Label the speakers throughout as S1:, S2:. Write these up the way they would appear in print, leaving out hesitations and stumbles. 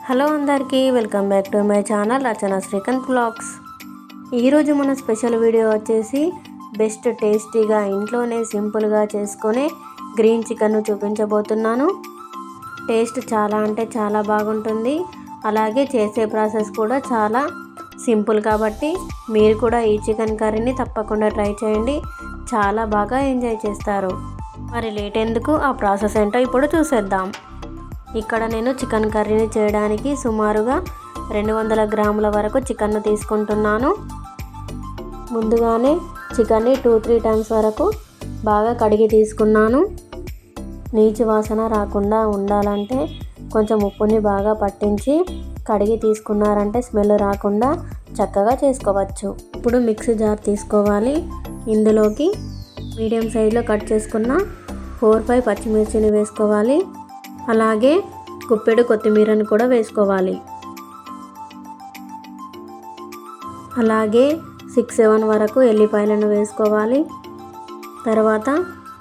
S1: Hello అందరికీ welcome back to my channel Rachana Srikanth vlogs. ఈరోజు మన స్పెషల్ వీడియో వచ్చేసి బెస్ట్ టేస్టీగా ఇంట్లోనే సింపుల్గా చేసుకునే గ్రీన్ చికెన్ను చూపించబోతున్నాను. టేస్ట్ చాలా అంటే చాలా బాగుంటుంది. అలాగే చేసే ప్రాసెస్ కూడా చాలా సింపుల్ కాబట్టి మీరు కూడా ఈ చికెన్ కర్రీని తప్పకుండా ట్రై చేయండి. చాలా బాగా ఎంజాయ్ చేస్తారు. మరి లేట్ ఎందుకు, ఆ ప్రాసెస్ ఏంటో ఇప్పుడు చూసేద్దాం. ఇక్కడ నేను చికెన్ కర్రీని చేయడానికి సుమారుగా 200 గ్రాముల వరకు చికెన్ను తీసుకుంటున్నాను. ముందుగానే చికెన్ని 2-3 టైమ్స్ వరకు బాగా కడిగి తీసుకున్నాను. నీచు వాసన రాకుండా ఉండాలంటే కొంచెం ఉప్పుని బాగా పట్టించి కడిగి తీసుకున్నారంటే స్మెల్ రాకుండా చక్కగా చేసుకోవచ్చు. ఇప్పుడు మిక్సీ జార్ తీసుకోవాలి. ఇందులోకి మీడియం సైజులో కట్ చేసుకున్న 4-5 పచ్చిమిర్చిని వేసుకోవాలి. అలాగే గుప్పెడు కొత్తిమీరను కూడా వేసుకోవాలి. అలాగే 6-7 వరకు ఎల్లిపాయలను వేసుకోవాలి. తర్వాత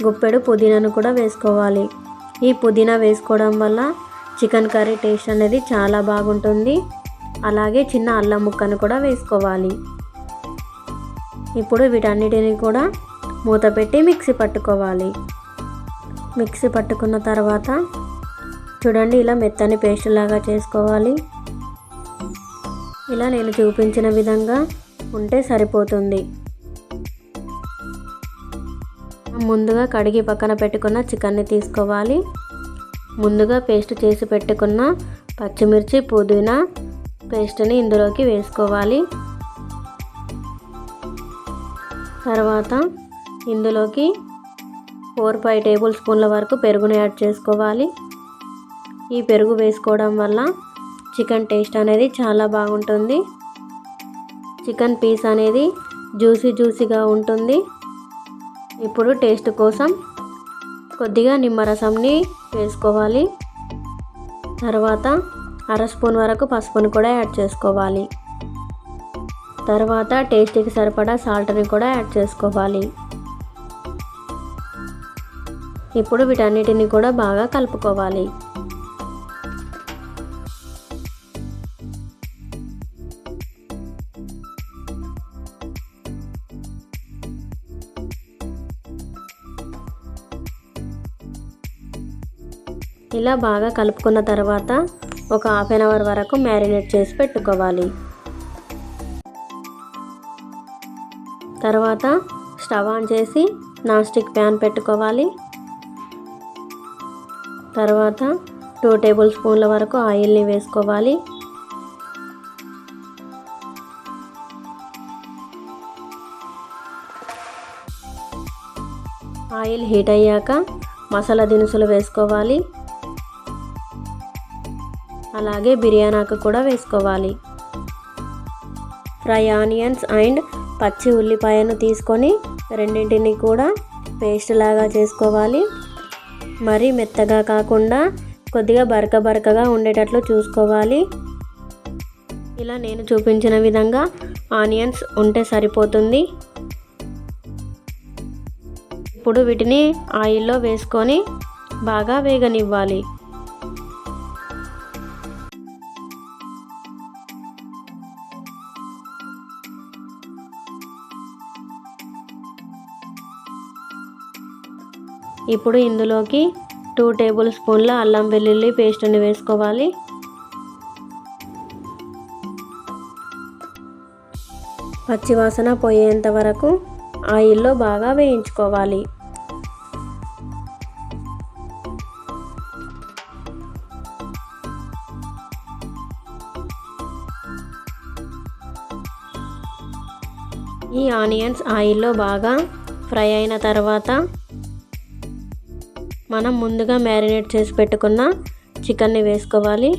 S1: గుప్పెడు పుదీనాను కూడా వేసుకోవాలి. ఈ పుదీనా వేసుకోవడం వల్ల చికెన్ కర్రీ టేస్ట్ అనేది చాలా బాగుంటుంది. అలాగే చిన్న అల్లం ముక్కను కూడా వేసుకోవాలి. ఇప్పుడు వీటన్నిటిని కూడా మూత పెట్టి మిక్సీ పట్టుకోవాలి. మిక్సీ పట్టుకున్న తర్వాత చూడండి, ఇలా మెత్తని పేస్ట్ లాగా చేసుకోవాలి. ఇలా నేను చూపించిన విధంగా ఉంటే సరిపోతుంది. ముందుగా కడిగి పక్కన పెట్టుకున్న చికెన్ని తీసుకోవాలి. ముందుగా పేస్ట్ చేసి పెట్టుకున్న పచ్చిమిర్చి పుదీనా పేస్ట్ని ఇందులోకి వేసుకోవాలి. తర్వాత ఇందులోకి 4-5 టేబుల్ స్పూన్ల వరకు పెరుగును యాడ్ చేసుకోవాలి. ఈ పెరుగు వేసుకోవడం వల్ల చికెన్ టేస్ట్ అనేది చాలా బాగుంటుంది. చికెన్ పీస్ అనేది జ్యూసీగా ఉంటుంది. ఇప్పుడు టేస్ట్ కోసం కొద్దిగా నిమ్మరసంని వేసుకోవాలి. తర్వాత 1/2 స్పూన్ వరకు పసుపును కూడా యాడ్ చేసుకోవాలి. తర్వాత టేస్ట్కి సరిపడా సాల్ట్ని కూడా యాడ్ చేసుకోవాలి. ఇప్పుడు వీటన్నిటిని కూడా బాగా కలుపుకోవాలి. ఇలా బాగా కలుపుకున్న తర్వాత ఒక 1/2 అవర్ వరకు మ్యారినేట్ చేసి పెట్టుకోవాలి. తర్వాత స్టవ్ ఆన్ చేసి నాన్ స్టిక్ ప్యాన్ పెట్టుకోవాలి. తర్వాత 2 టేబుల్ స్పూన్ల వరకు ఆయిల్ని వేసుకోవాలి. ఆయిల్ హీట్ అయ్యాక మసాలా దినుసులు వేసుకోవాలి. అలాగే బిర్యానీ ఆకు కూడా వేసుకోవాలి. ఫ్రై ఆనియన్స్ అండ్ పచ్చి ఉల్లిపాయను తీసుకొని రెండింటిని కూడా పేస్ట్ లాగా చేసుకోవాలి. మరీ మెత్తగా కాకుండా కొద్దిగా బరకగా ఉండేటట్లు చూసుకోవాలి. ఇలా నేను చూపించిన విధంగా ఆనియన్స్ ఉంటే సరిపోతుంది. ఇప్పుడు వీటిని ఆయిల్లో వేసుకొని బాగా వేగనివ్వాలి. ఇప్పుడు ఇందులోకి 2 టేబుల్ స్పూన్ల అల్లం వెల్లుల్లి పేస్ట్ని వేసుకోవాలి. పచ్చివాసన పోయేంత వరకు ఆయిల్లో బాగా వేయించుకోవాలి. ఈ ఆనియన్స్ ఆయిల్లో బాగా ఫ్రై అయిన తర్వాత మనం ముందుగా మ్యారినేట్ చేసి పెట్టుకున్న చికెన్ని వేసుకోవాలి.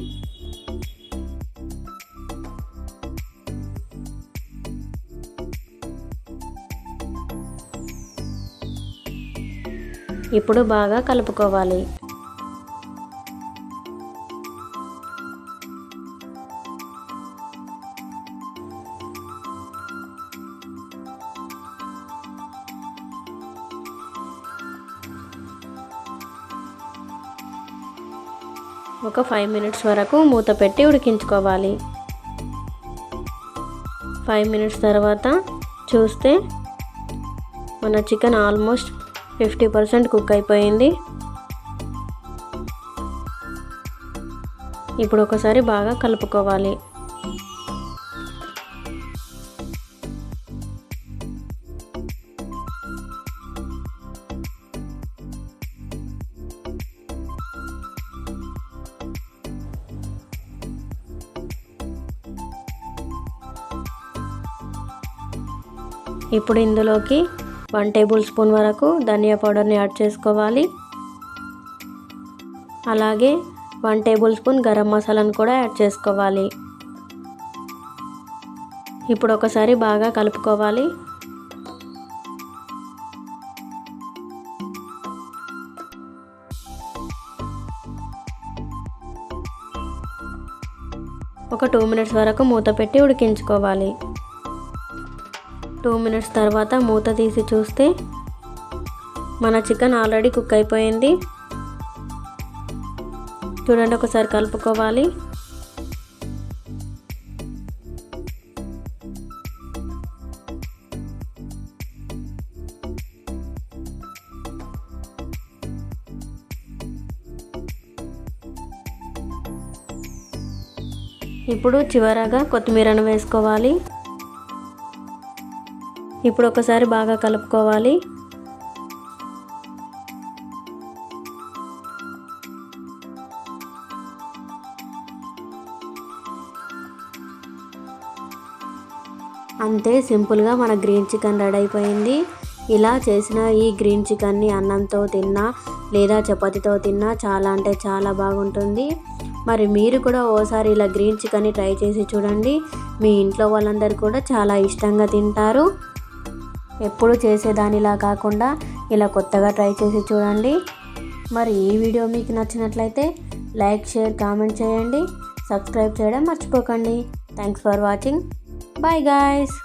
S1: ఇప్పుడు బాగా కలుపుకోవాలి. ఒక 5 మినిట్స్ వరకు మూత పెట్టి ఉడికించుకోవాలి. 5 మినిట్స్ తర్వాత చూస్తే మన చికెన్ ఆల్మోస్ట్ 50% కుక్ అయిపోయింది. ఇప్పుడు ఒకసారి బాగా కలుపుకోవాలి. ఇప్పుడు ఇందులోకి 1 టేబుల్ స్పూన్ వరకు ధనియా పౌడర్ని యాడ్ చేసుకోవాలి. అలాగే 1 టేబుల్ స్పూన్ గరం మసాలాను కూడా యాడ్ చేసుకోవాలి. ఇప్పుడు ఒకసారి బాగా కలుపుకోవాలి. ఒక 2 మినిట్స్ వరకు మూత పెట్టి ఉడికించుకోవాలి. 2 మినిట్స్ తర్వాత మూత తీసి చూస్తే మన చికెన్ ఆల్రెడీ కుక్ అయిపోయింది. చూడండి, ఒకసారి కలుపుకోవాలి. ఇప్పుడు చివరగా కొత్తిమీరను వేసుకోవాలి. ఇప్పుడు ఒకసారి బాగా కలుపుకోవాలి. అంతే, సింపుల్గా మన గ్రీన్ చికెన్ రెడీ అయిపోయింది. ఇలా చేసిన ఈ గ్రీన్ చికెన్ని అన్నంతో తిన్నా లేదా చపాతీతో తిన్నా చాలా అంటే చాలా బాగుంటుంది. మరి మీరు కూడా ఓసారి ఇలా గ్రీన్ చికెన్ని ట్రై చేసి చూడండి. మీ ఇంట్లో వాళ్ళందరూ కూడా చాలా ఇష్టంగా తింటారు. ఎప్పుడు చేసేదానిలా కాకుండా ఇలా కొత్తగా ట్రై చేసి చూడండి. మరి ఈ వీడియో మీకు నచ్చినట్లయితే లైక్, షేర్, కామెంట్ చేయండి. సబ్స్క్రైబ్ చేయడం మర్చిపోకండి. Thanks for watching. Bye guys.